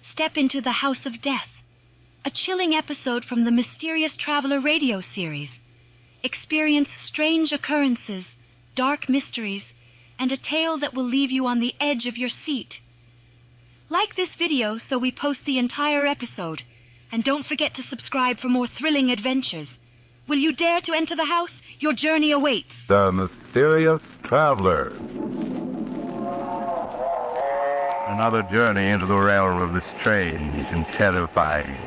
step into the House of Death, a chilling episode from the Mysterious Traveler radio series. Experience strange occurrences, dark mysteries, and a tale that will leave you on the edge of your seat. Like this video so we post the entire episode, and don't forget to subscribe for more thrilling adventures. Will you dare to enter the house? Your journey awaits. The Mysterious Traveler. Another journey into the realm of the strange and terrifying.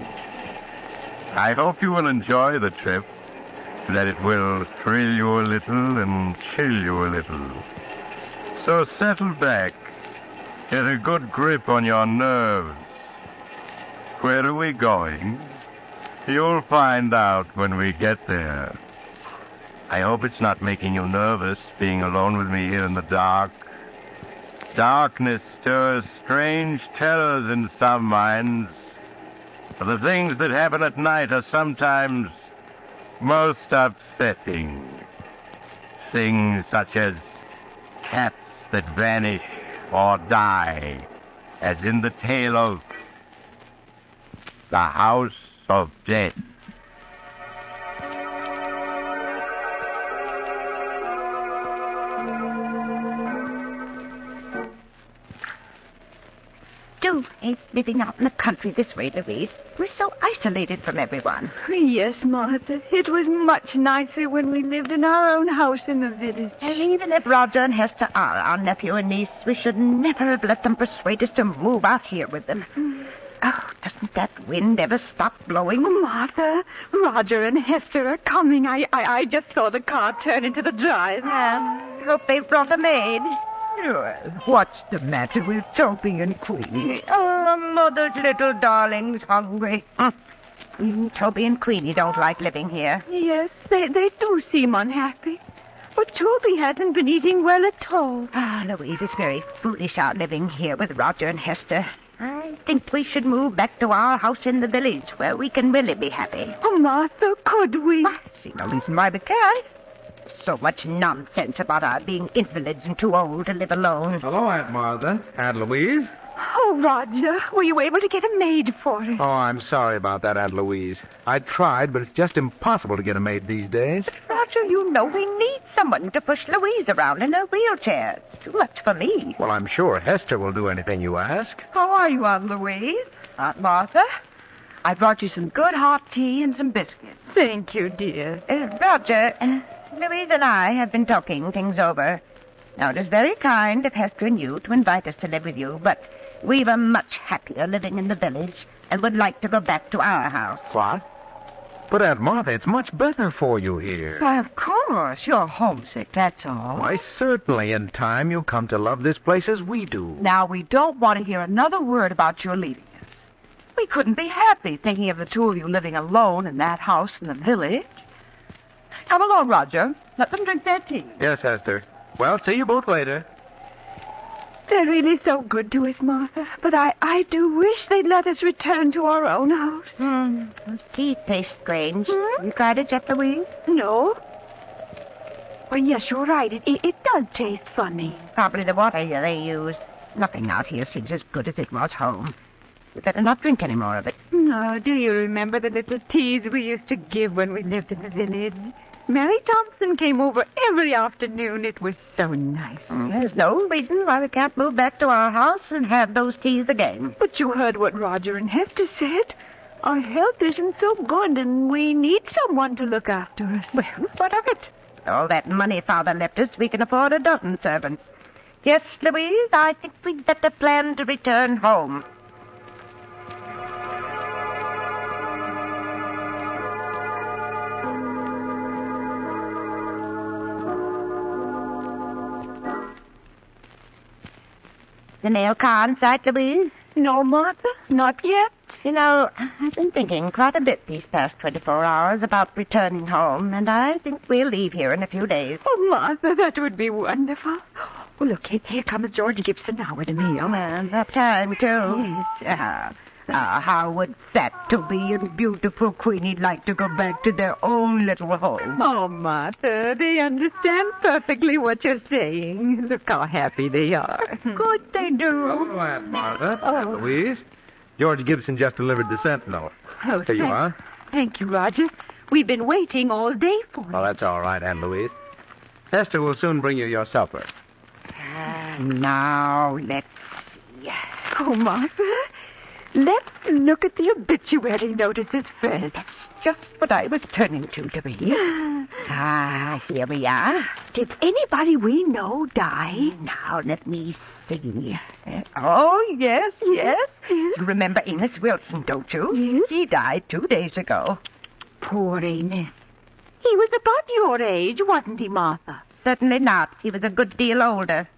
I hope you will enjoy the trip, that it will thrill you a little and chill you a little. So settle back, get a good grip on your nerves. Where are we going? You'll find out when we get there. I hope it's not making you nervous, being alone with me here in the dark. Darkness stirs strange terrors in some minds. For the things that happen at night are sometimes most upsetting. Things such as cats that vanish or die, as in the tale of The House of Death. Do hate living out in the country this way, Louise. We're so isolated from everyone. Yes, Martha. It was much nicer when we lived in our own house in the village. And even if Roger and Hester are our nephew and niece, we should never have let them persuade us to move out here with them. Oh, doesn't that wind ever stop blowing? Martha, Roger and Hester are coming. I just saw the car turn into the drive. Hope they've brought a maid. What's the matter with Toby and Queenie? Oh, Mother's little darling's hungry. Even Toby and Queenie don't like living here. Yes, they do seem unhappy. But Toby hasn't been eating well at all. Louise, it's very foolish out living here with Roger and Hester. I think we should move back to our house in the village where we can really be happy. Oh, Martha, could we? I see no reason why we can't. So much nonsense about our being invalids and too old to live alone. Hello, Aunt Martha. Aunt Louise? Oh, Roger, were you able to get a maid for us? Oh, I'm sorry about that, Aunt Louise. I tried, but it's just impossible to get a maid these days. Roger, you know we need someone to push Louise around in her wheelchair. It's too much for me. Well, I'm sure Hester will do anything you ask. How are you, Aunt Louise? Aunt Martha? I brought you some good hot tea and some biscuits. Thank you, dear. Roger, Louise and I have been talking things over. Now, it is very kind of Hester and you to invite us to live with you, but we were much happier living in the village and would like to go back to our house. What? But, Aunt Martha, it's much better for you here. Why, of course. You're homesick, that's all. Why, certainly in time you'll come to love this place as we do. Now, we don't want to hear another word about your leaving us. We couldn't be happy thinking of the two of you living alone in that house in the village. Come along, Roger. Let them drink their tea. Yes, Hester. Well, see you both later. They're really so good to us, Martha. But I do wish they'd let us return to our own house. Those tea taste strange. You tried it yet, Louise? No? Well, yes, you're right. It does taste funny. Probably the water here they use. Nothing out here seems as good as it was home. We better not drink any more of it. No, do you remember the little teas we used to give when we lived in the village? Mary Thompson came over every afternoon. It was so nice. There's no reason why we can't move back to our house and have those teas again. But you heard what Roger and Hester said. Our health isn't so good, and we need someone to look after us. Well, what of it? All that money Father left us, we can afford a dozen servants. Yes, Louise, I think we'd better plan to return home. The mail car in sight, Louise? No, Martha, not yet. You know, I've been thinking quite a bit these past 24 hours about returning home, and I think we'll leave here in a few days. Oh, Martha, that would be wonderful. Oh, look, here comes George Gibson now with a meal. And up time, too. Yes. How would that Toby and beautiful Queenie like to go back to their own little home? Oh, Martha, they understand perfectly what you're saying. Look how happy they are. Good they do. Hello, Aunt Martha. Louise. George Gibson just delivered the Sentinel. Oh, Here you are. Thank you, Roger. We've been waiting all day for Well, that's all right, Aunt Louise. Hester will soon bring you your supper. Now, let's see. Oh, Martha, let's look at the obituary notices first. That's just what I was turning to, Louise. Here we are. Did anybody we know die? Now, let me see. Oh, yes. You remember Enos Wilson, don't you? Yes. He died 2 days ago. Poor Enos. He was about your age, wasn't he, Martha? Certainly not. He was a good deal older.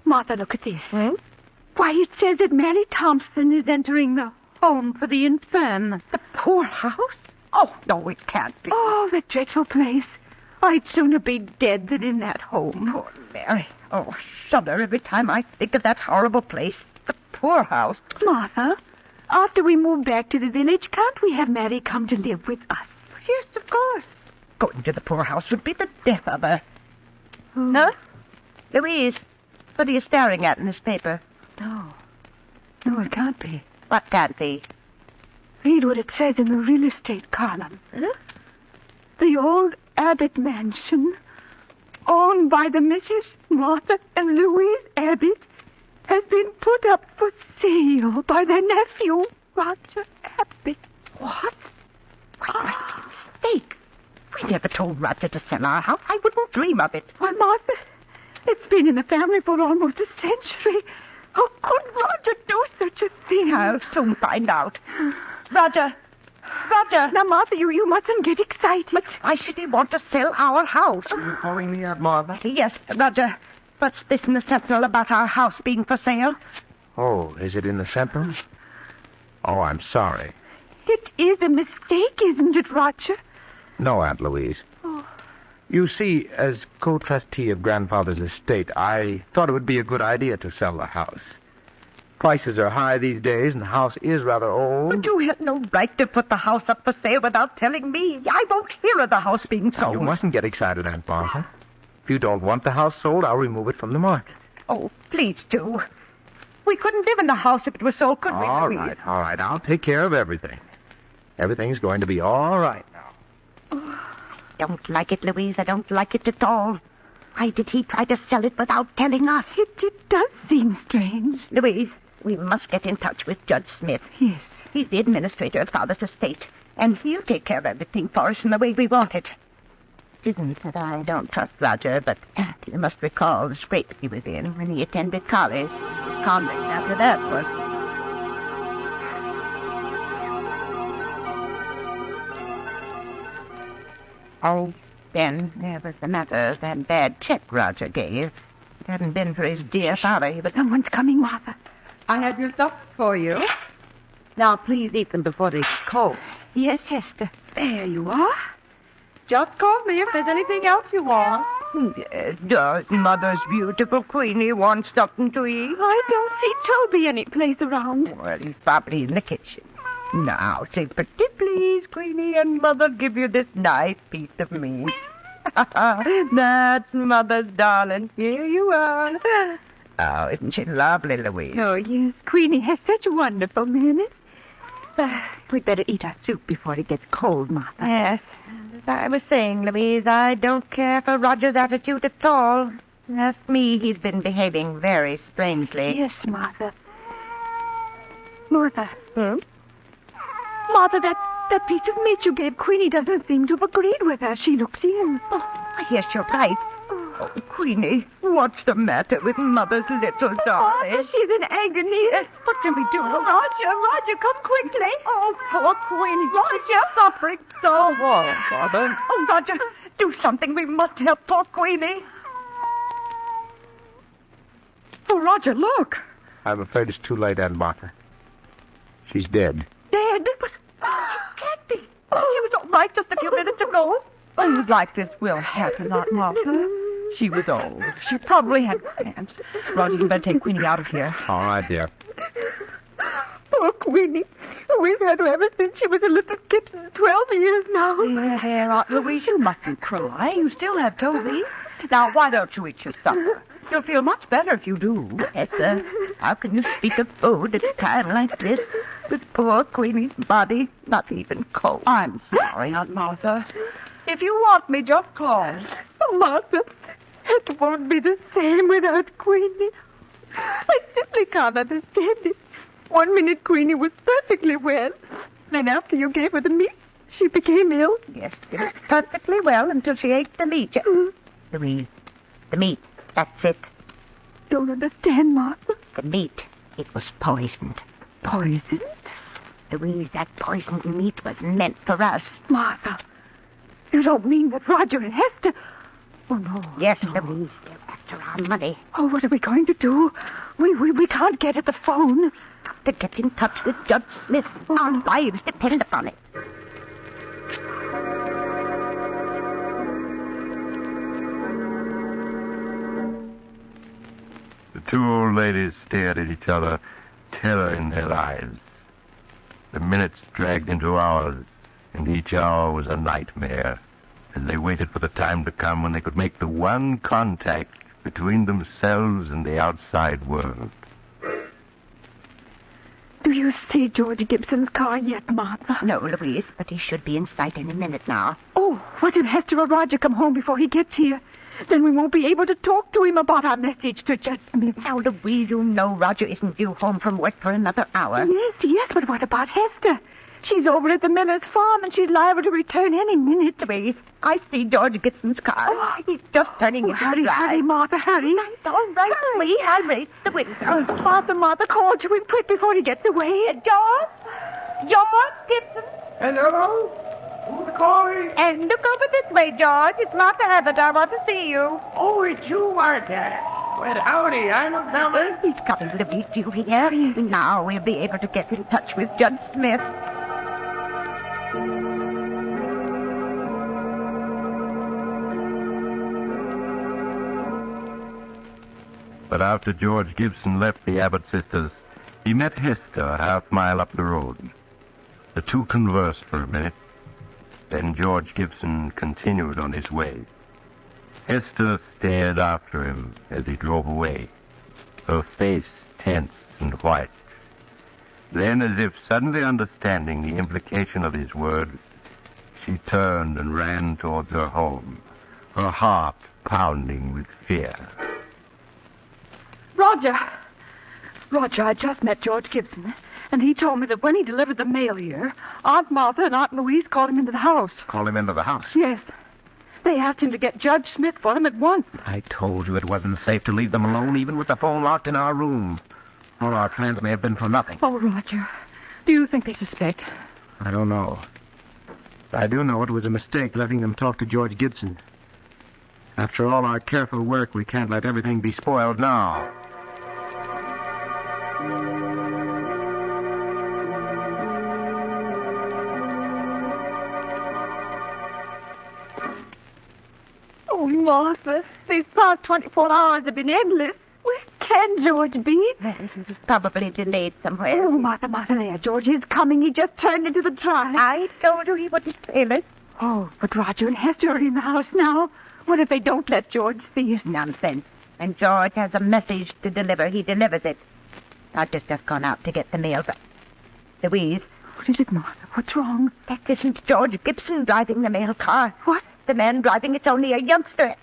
Martha, look at this. Why, it says that Mary Thompson is entering the home for the infirm. The poorhouse? Oh, no, it can't be. Oh, the dreadful place. I'd sooner be dead than in that home. Poor Mary. Oh, I shudder every time I think of that horrible place. The poorhouse. Martha, after we move back to the village, can't we have Mary come to live with us? Yes, of course. Going to the poorhouse would be the death of her. Huh? Louise, what are you staring at in this paper? No, it can't be. What can't be? Read what it says in the real estate column. Huh? The old Abbott mansion, owned by the Mrs. Martha and Louise Abbott, has been put up for sale by their nephew, Roger Abbott. What? Why, must be a mistake. We never told Roger to sell our house. I wouldn't dream of it. Why, Martha, it's been in the family for almost a century. How could Roger do such a thing? I'll soon find out. Roger! Now, Martha, you mustn't get excited. But why should he want to sell our house? Are you calling me out, Martha? Yes, Roger. What's this in the Sentinel about our house being for sale? Oh, is it in the Sentinel? Oh, I'm sorry. It is a mistake, isn't it, Roger? No, Aunt Louise. Oh. You see, as co-trustee of Grandfather's estate, I thought it would be a good idea to sell the house. Prices are high these days, and the house is rather old. But you have no right to put the house up for sale without telling me. I won't hear of the house being sold. You mustn't get excited, Aunt Martha. If you don't want the house sold, I'll remove it from the market. Oh, please do. We couldn't live in the house if it was sold, could we? All right. I'll take care of everything. Everything's going to be all right now. Don't like it, Louise. I don't like it at all. Why did he try to sell it without telling us? It does seem strange. Louise, we must get in touch with Judge Smith. Yes. He's the administrator of Father's estate, and he'll take care of everything for us in the way we want it. Isn't that I don't trust Roger, but you must recall the scrape he was in when he attended college. His conduct after that was... Oh, then there was the matter of that bad check Roger gave. It hadn't been for his dear father, but someone's coming, Martha. I had your stuff for you. Now, please eat them before they get cold. Yes, Hester. There you are. Just call me if there's anything else you want. Does Mother's beautiful Queenie want something to eat? I don't see Toby any place around. Well, he's probably in the kitchen. Now, say pretty please, Queenie, and Mother give you this nice piece of meat. That's Mother's darling. Here you are. Oh, isn't she lovely, Louise? Oh, yes. Queenie has such wonderful manners. We'd better eat our soup before it gets cold, Martha. Yes. As I was saying, Louise, I don't care for Roger's attitude at all. Ask me, he's been behaving very strangely. Yes, Martha. Martha. Martha, that piece of meat you gave Queenie doesn't seem to have agreed with her. She looks ill. Oh, yes, you're right. Oh, Queenie, what's the matter with Mother's little darling? Martha, she's in agony. What can we do? Roger, come quickly. Oh, poor Queenie. Roger, suffering so. Oh, Mother. Oh, Roger, do something. We must help poor Queenie. Oh, Roger, look. I'm afraid it's too late, Aunt Martha. She's dead. Dead? But she can't be. She was all right just a few minutes ago. Things like this will happen, Aunt Martha. She was old. She probably had cramps. Roger, you better take Queenie out of here. All right, dear. Poor Queenie. We've had her ever since she was a little kitten. 12 years now. Here, Aunt Louise, you mustn't cry. You still have Toby. Now, why don't you eat your supper? You'll feel much better if you do. Hester, How can you speak of food at a time like this? With poor Queenie's body not even cold. I'm sorry, Aunt Martha. If you want me, just call. Oh, Martha, it won't be the same without Queenie. I simply can't understand it. 1 minute Queenie was perfectly well. Then after you gave her the meat, she became ill. Yes, she was perfectly well until she ate the meat. Louise, the meat, that's it. Don't understand, Martha. The meat, it was poisoned. Poisoned? Louise, that poisoned meat was meant for us. Martha, you don't mean that Roger and Hester... Oh, no. Yes, no. Louise, they're after our money. Oh, what are we going to do? We can't get at the phone. To get in touch with Judge Smith. Our lives depend upon it. The two old ladies stared at each other, terror in their eyes. The minutes dragged into hours, and each hour was a nightmare, as they waited for the time to come when they could make the one contact between themselves and the outside world. Do you see George Gibson's car yet, Martha? No, Louise, but he should be in sight any minute now. Oh, what if Hester or Roger come home before he gets here? Then we won't be able to talk to him about our message to Judge Smith. Now, Louise, you know Roger isn't due home from work for another hour. Yes, but what about Hester? She's over at the Miller's farm, and she's liable to return any minute. Louise, I see George Gibson's car. Oh, he's just turning into the drive. Hurry, Martha, hurry. All right, hurry. The window. Martha, call to him quick before he gets away. George Gibson. Hello? Who's calling? And look over this way, George. It's Martha Abbott. I want to see you. Oh, it's you, Martha. Well, howdy, I'm a coming. He's coming to meet you here. Now we'll be able to get in touch with Judge Smith. But after George Gibson left the Abbott sisters, he met Hester a half-mile up the road. The two conversed for a minute. Then George Gibson continued on his way. Hester stared after him as he drove away, her face tense and white. Then, as if suddenly understanding the implication of his words, she turned and ran towards her home, her heart pounding with fear. Roger, I just met George Gibson, and he told me that when he delivered the mail here, Aunt Martha and Aunt Louise called him into the house. Call him into the house? Yes. They asked him to get Judge Smith for them at once. I told you it wasn't safe to leave them alone, even with the phone locked in our room. All our plans may have been for nothing. Oh, Roger, do you think they suspect? I don't know. I do know it was a mistake letting them talk to George Gibson. After all our careful work, we can't let everything be spoiled now. Oh, Martha, these past 24 hours have been endless. Where can George be? He's probably delayed somewhere. Oh, Martha, there. George is coming. He just turned into the drive. I told you he wouldn't fail us. Oh, but Roger and Hester are in the house now. What if they don't let George see us? Nonsense. When George has a message to deliver, he delivers it. Roger's just gone out to get the mail, but... Louise. What is it, Martha? What's wrong? That isn't George Gibson driving the mail car. What? The man driving it's only a youngster.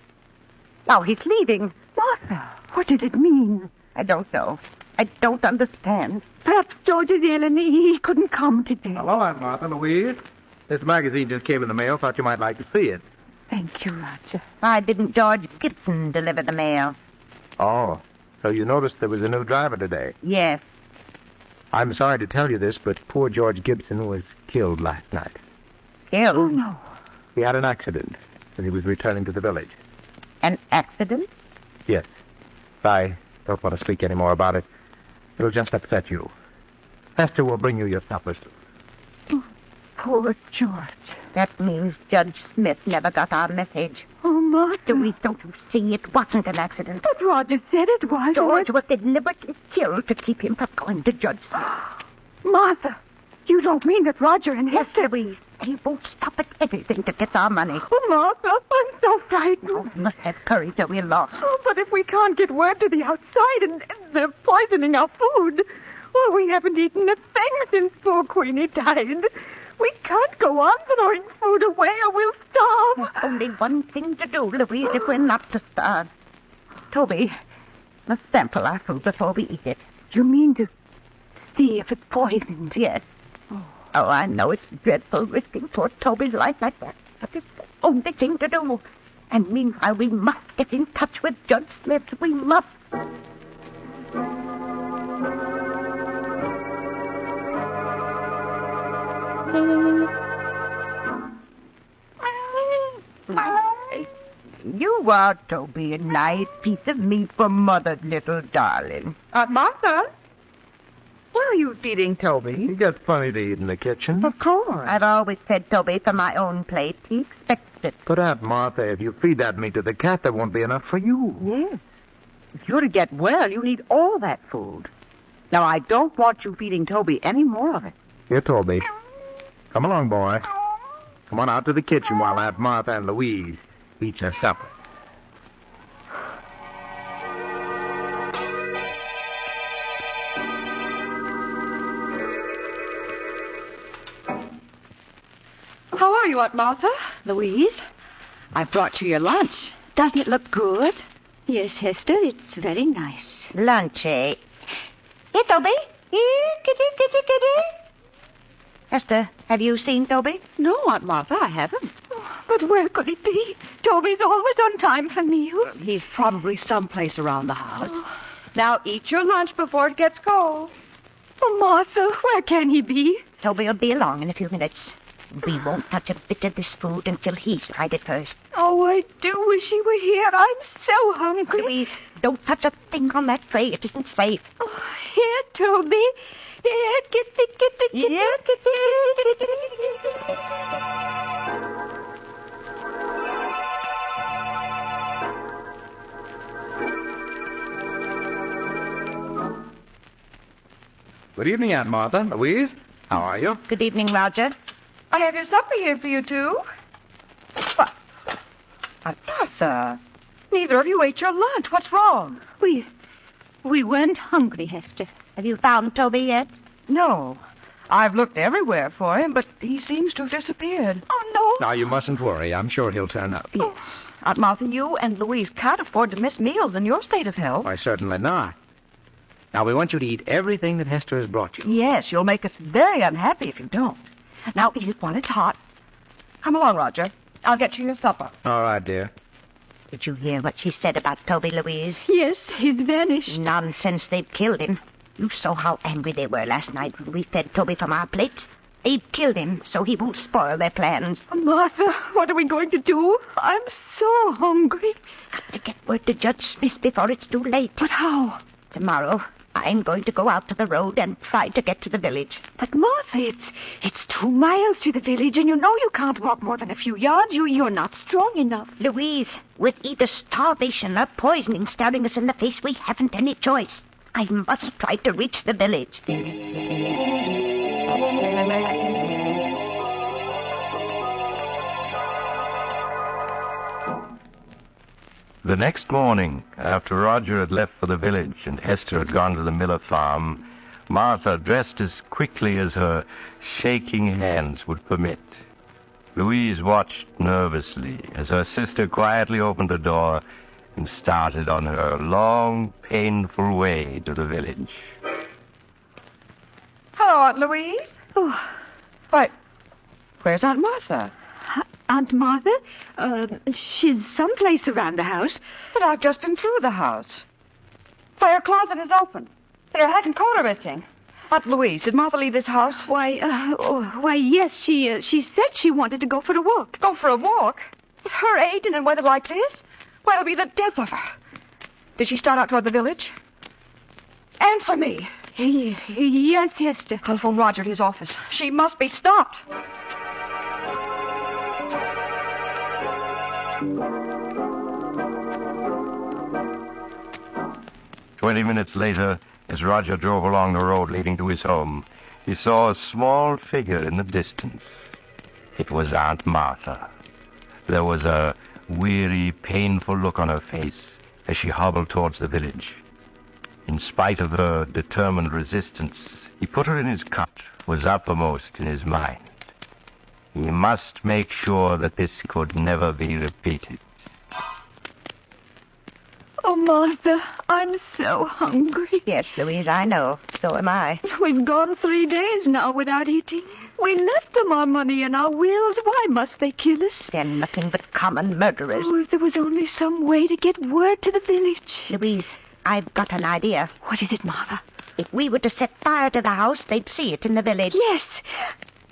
Now he's leaving. Martha, what did it mean? I don't know. I don't understand. Perhaps George is ill and he couldn't come today. Hello, Aunt Martha, Louise. This magazine just came in the mail. Thought you might like to see it. Thank you, Roger. Why didn't George Gibson deliver the mail? Oh, so you noticed there was a new driver today? Yes. I'm sorry to tell you this, but poor George Gibson was killed last night. Killed? Oh, no. He had an accident as he was returning to the village. An accident? Yes. I don't want to speak any more about it. It'll just upset you. Hester will bring you your supper soon. Poor George. That means Judge Smith never got our message. Oh, Martha. Louise, don't you see? It wasn't an accident. But Roger said it was. George was deliberately killed to keep him from going to Judge Smith. Martha, you don't mean that Roger and Hester... Louise, he won't stop at anything to get our money. Oh, Martha, I'm so frightened. Oh, we must have courage or we're lost. Oh, but if we can't get word to the outside and they're poisoning our food. Well, we haven't eaten a thing since poor Queenie died. We can't go on throwing food away or we'll starve. There's only one thing to do, Louise, if we're not to starve. Toby, let's sample our food before we eat it. You mean to see if it's poisoned? Yes. Oh, I know it's dreadful risking poor Toby's life like that, but it's the only thing to do. And meanwhile, we must get in touch with Judge Smith. We must. You are, Toby, a nice piece of meat for Mother's little darling. Martha, what are you feeding Toby? He gets plenty to eat in the kitchen. Of course. I've always fed Toby from my own plate. He expects it. But Aunt Martha, if you feed that meat to the cat, there won't be enough for you. Yes. If you're to get well, you need all that food. Now, I don't want you feeding Toby any more of it. Here, Toby. Come along, boy. Come on out to the kitchen while Aunt Martha and Louise eat their supper. How are you, Aunt Martha? Louise, I brought you your lunch. Doesn't it look good? Yes, Hester, it's very nice. Lunch, eh? Here, Toby. Here, kitty, kitty, kitty. Hester, have you seen Toby? No, Aunt Martha, I haven't. But where could he be? Toby's always on time for meals. He's probably someplace around the house. Now eat your lunch before it gets cold. Oh, Martha, where can he be? Toby will be along in a few minutes. We won't touch a bit of this food until he's tried it first. Oh, I do wish he were here. I'm so hungry. Louise, don't touch a thing on that tray. It isn't safe. Oh, here, Toby. Here, kitty, kitty, kitty, kitty, kitty. Good evening, Aunt Martha. Louise, how are you? Good evening, Roger. I have your supper here for you two. But, Aunt Martha, neither of you ate your lunch. What's wrong? We weren't hungry, Hester. Have you found Toby yet? No. I've looked everywhere for him, but he seems to have disappeared. Oh, no. Now, you mustn't worry. I'm sure he'll turn up. Yes. Aunt Martha, you and Louise can't afford to miss meals in your state of health. Why, certainly not. Now, we want you to eat everything that Hester has brought you. Yes, you'll make us very unhappy if you don't. Now eat it while it's hot. Come along, Roger. I'll get you your supper. All right, dear. Did you hear what she said about Toby, Louise? Yes, he's vanished. Nonsense, they've killed him. You saw how angry they were last night when we fed Toby from our plates. They've killed him, so he won't spoil their plans. Martha, what are we going to do? I'm so hungry. Have to get word to Judge Smith before it's too late. But how? Tomorrow, I'm going to go out to the road and try to get to the village. But, Martha, it's 2 miles to the village, and you know you can't walk more than a few yards. You're not strong enough. Louise, with either starvation or poisoning staring us in the face, we haven't any choice. I must try to reach the village. The next morning, after Roger had left for the village and Hester had gone to the Miller farm, Martha dressed as quickly as her shaking hands would permit. Louise watched nervously as her sister quietly opened the door and started on her long, painful way to the village. Hello, Aunt Louise. Oh, Why, where's Aunt Martha? Aunt Martha? She's someplace around the house. But I've just been through the house. Why, her closet is open. Her hat and coat are missing. Aunt Louise, did Martha leave this house? Why, yes, she said she wanted to go for a walk. Go for a walk? At her age and in weather like this? Why, it'll be the death of her. Did she start out toward the village? Answer me. Yes, Hester. Telephone Roger at his office. She must be stopped. "20 minutes later, as Roger drove along the road leading to his home, he saw a small figure in the distance. It was Aunt Martha. There was a weary, painful look on her face as she hobbled towards the village. In spite of her determined resistance, he put her in his cot, was uppermost in his mind. He must make sure that this could never be repeated. Oh, Martha, I'm so hungry. Yes, Louise, I know. So am I. We've gone 3 days now without eating. We left them our money and our wills. Why must they kill us? They're nothing but common murderers. Oh, if there was only some way to get word to the village. Louise, I've got an idea. What is it, Martha? If we were to set fire to the house, they'd see it in the village. Yes.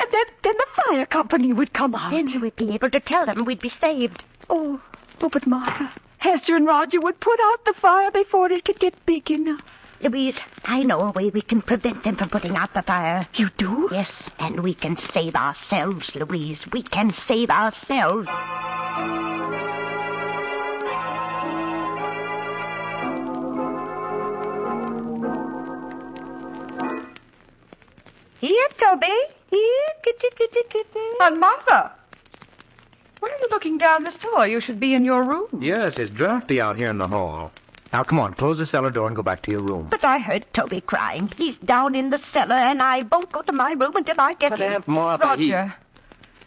And then the fire company would come out. Then we'd be able to tell them we'd be saved. Oh, but Martha, Hester and Roger would put out the fire before it could get big enough. Louise, I know a way we can prevent them from putting out the fire. You do? Yes, and we can save ourselves, Louise. We can save ourselves. Here, Toby. Here, kitty. And Martha, why are you looking down the cellar? You should be in your room. Yes, it's drafty out here in the hall. Now, come on, close the cellar door and go back to your room. But I heard Toby crying. He's down in the cellar, and I won't go to my room until I get But him. Aunt Martha, Roger,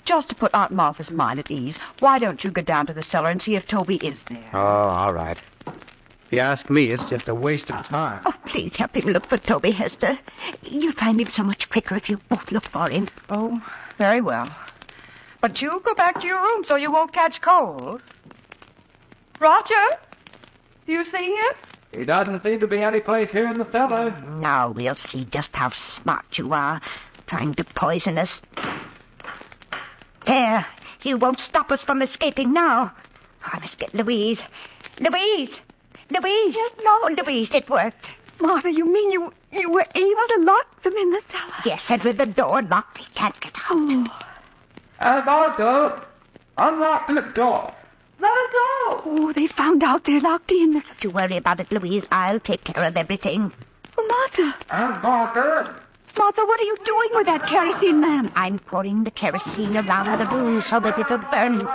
just to put Aunt Martha's mind at ease, why don't you go down to the cellar and see if Toby is there? Oh, all right. If you ask me, it's just a waste of time. Oh, please help him look for Toby, Hester. You'll find him so much quicker if you both look for him. Oh, very well. But you go back to your room so you won't catch cold. Roger, you seen him? He doesn't seem to be any place here in the cellar. Now we'll see just how smart you are, trying to poison us. There, he won't stop us from escaping now. I must get Louise. Louise! Louise! No, Louise, it worked. Martha, you mean you were able to lock them in the cellar? Yes, and with the door locked, he can't get out. Oh, Martha, unlock the door. Let us go. oh, they found out they're locked in. Don't you worry about it, Louise. I'll take care of everything. Oh, Martha. Martha. Martha, what are you doing with that kerosene lamp? I'm pouring the kerosene around the room so that it'll burn.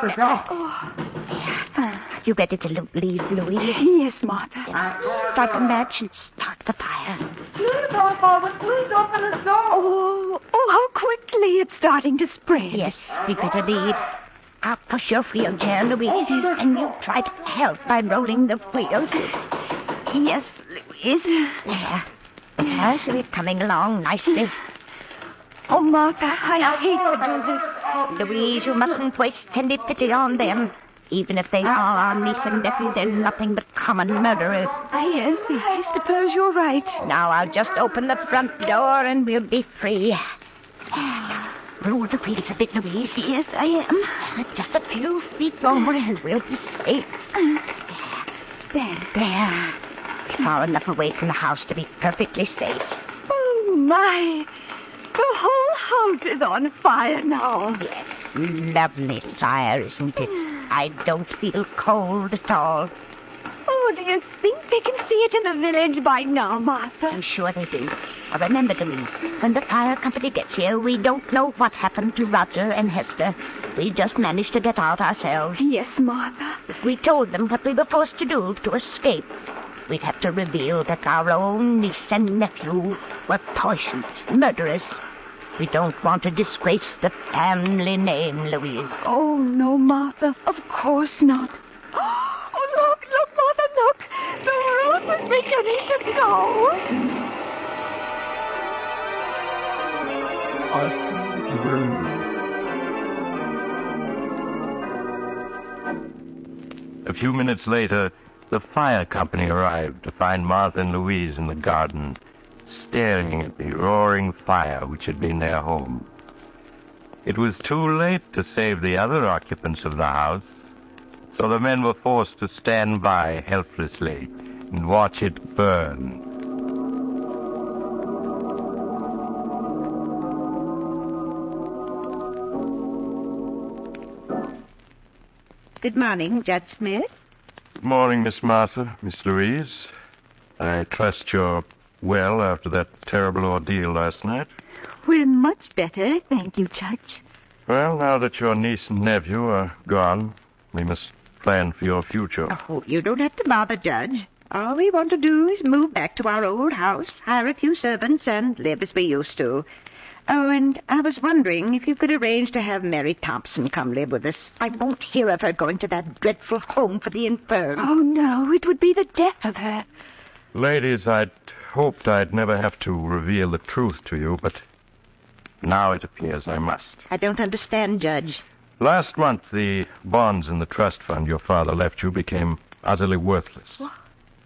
You ready to leave, Louise? Yes, Martha. Strike a match and start the fire. Please, Martha, please open the door. Oh, how quickly it's starting to spread. Yes, we better leave. I'll push your wheelchair, Louise, and you try to help by rolling the wheels. Yes, Louise. There. Yes, we're coming along nicely. Oh, Martha, I hate to do this. Louise, you mustn't waste any pity on them. Even if they are our niece and nephew, they're nothing but common murderers. Yes, I suppose you're right. Now I'll just open the front door and we'll be free. Roll the wheels a bit, Louise. Yes, I am. Just a few feet more and we'll be safe. There. Far enough away from the house to be perfectly safe. Oh, my. The whole house is on fire now. Yes, lovely fire, isn't it? I don't feel cold at all. Oh, do you think they can see it in the village by now, Martha? I'm sure they do. Remember, Louise, when the fire company gets here, we don't know what happened to Roger and Hester. We just managed to get out ourselves. Yes, Martha. If we told them what we were forced to do to escape, we'd have to reveal that our own niece and nephew were poisoned, murderers. We don't want to disgrace the family name, Louise. Oh, no, Martha. Of course not. Oh, look, Martha, look. The roof is beginning to go. A few minutes later, the fire company arrived to find Martha and Louise in the garden, staring at the roaring fire which had been their home. It was too late to save the other occupants of the house, so the men were forced to stand by helplessly and watch it burn. Good morning, Judge Smith. Good morning, Miss Martha, Miss Louise. I trust you're well after that terrible ordeal last night. We're much better, thank you, Judge. Well, now that your niece and nephew are gone, we must plan for your future. Oh, you don't have to bother, Judge. All we want to do is move back to our old house, hire a few servants, and live as we used to. Oh, and I was wondering if you could arrange to have Mary Thompson come live with us. I won't hear of her going to that dreadful home for the infirm. Oh, no, it would be the death of her. Ladies, I'd hoped I'd never have to reveal the truth to you, but now it appears I must. I don't understand, Judge. Last month, the bonds in the trust fund your father left you became utterly worthless. What?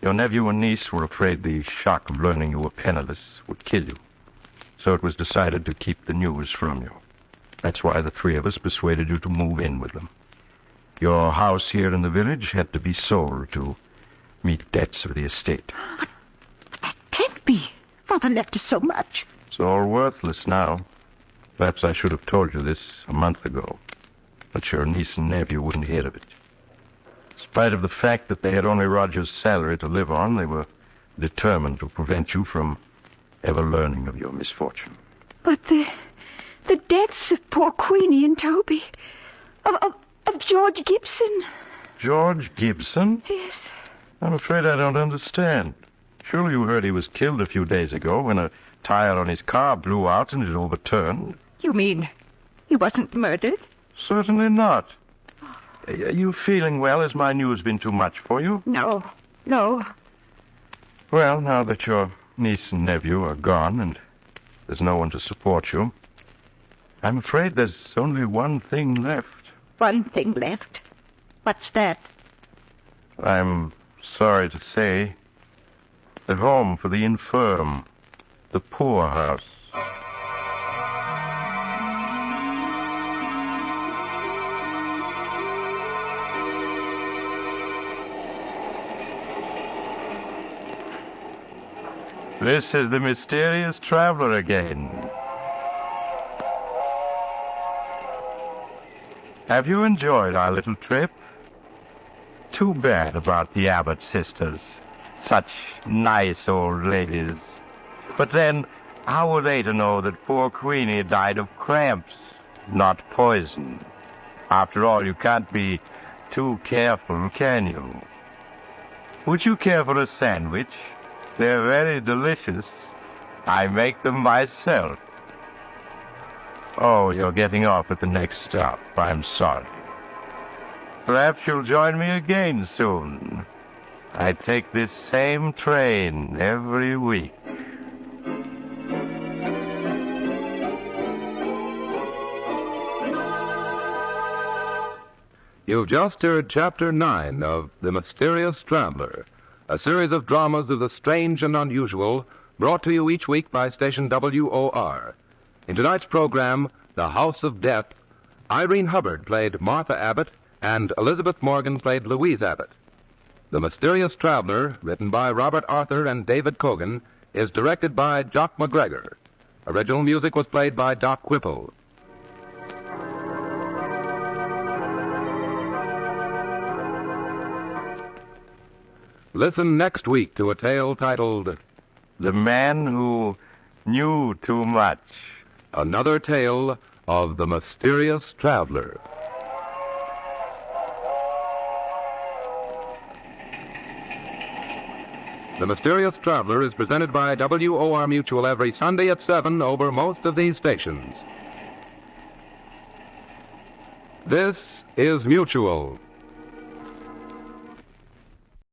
Your nephew and niece were afraid the shock of learning you were penniless would kill you. So it was decided to keep the news from you. That's why the three of us persuaded you to move in with them. Your house here in the village had to be sold to meet debts of the estate. That can't be. Father left us so much. It's all worthless now. Perhaps I should have told you this a month ago. But your niece and nephew wouldn't hear of it. In spite of the fact that they had only Roger's salary to live on, they were determined to prevent you from ever learning of your misfortune. But the deaths of poor Queenie and Toby, of George Gibson. George Gibson? Yes. I'm afraid I don't understand. Surely you heard he was killed a few days ago when a tire on his car blew out and it overturned. You mean he wasn't murdered? Certainly not. Are you feeling well? Has my news been too much for you? No. Well, now that your niece and nephew are gone and there's no one to support you, I'm afraid there's only one thing left. One thing left. What's that? I'm sorry to say, the home for the infirm, the poorhouse. This is the mysterious traveler again. Have you enjoyed our little trip? Too bad about the Abbott sisters. Such nice old ladies. But then, how were they to know that poor Queenie died of cramps, not poison? After all, you can't be too careful, can you? Would you care for a sandwich? They're very delicious. I make them myself. Oh, you're getting off at the next stop. I'm sorry. Perhaps you'll join me again soon. I take this same train every week. You've just heard Chapter 9 of The Mysterious Traveler, a series of dramas of the strange and unusual, brought to you each week by station WOR. In tonight's program, The House of Death, Irene Hubbard played Martha Abbott, and Elizabeth Morgan played Louise Abbott. The Mysterious Traveler, written by Robert Arthur and David Cogan, is directed by Jock McGregor. Original music was played by Doc Whipple. Listen next week to a tale titled The Man Who Knew Too Much. Another Tale of the Mysterious Traveler. The Mysterious Traveler is presented by WOR Mutual every Sunday at 7 over most of these stations. This is Mutual.